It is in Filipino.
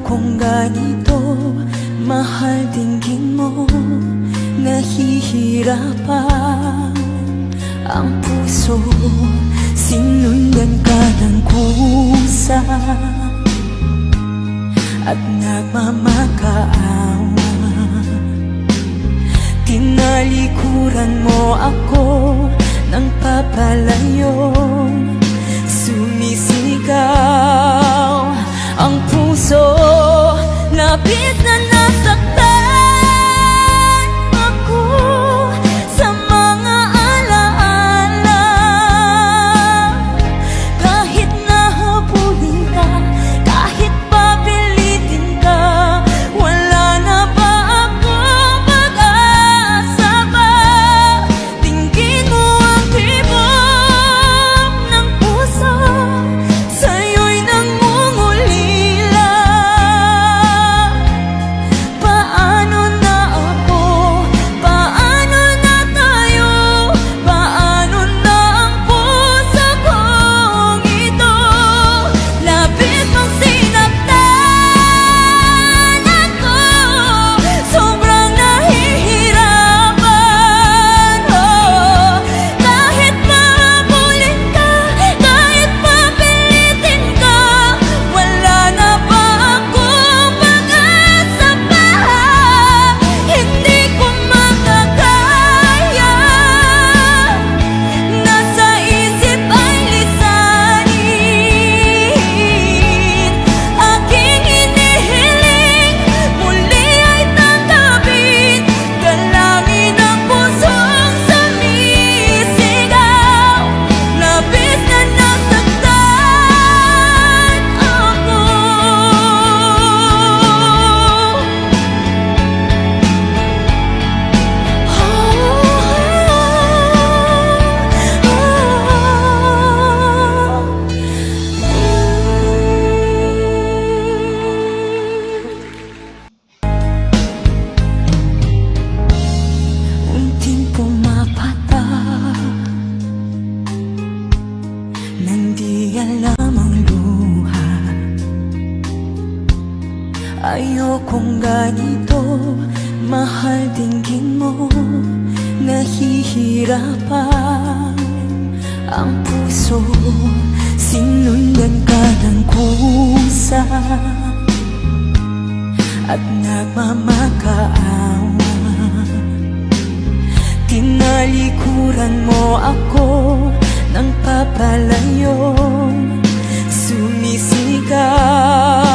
Ayokong ganito, mahal dinggin mo. Nahihirapan ang puso, sinundan ka ng kusa at nagmamakaawa. Tinalikuran mo ako ng papalayo, sumisigaw ang puso, labis na nasaktan ako sa mga alaala. Kahit nahabulin ka, kahit papilitin ka, wala na ba akong pag-asa ba? Tingin mo ang tibok ng puso, sa'yo'y nangungulila. Paano na ako? Paano na tayo? Paano na ang puso kong ito? Labis mong sinaktan ako, sobrang nahihirapan. Kahit mahabulin ka, kahit papilitin ka, wala na ba akong pag-asa pa? Hindi ko makakaya, nasa isip ay lisanin. Aking hinihiling, muli ay tanggapin, dalangin ang pusong sumisigaw. Labis na nasaktan ako. Unting pumapatak nang di alam ang luha. Ayokong ganito, mahal dinggin mo. Nahihirapan ang puso, sinundan ka ng kusa at nagmamakaawa. Tinalikuran mo ako ng papalayo, sumisigaw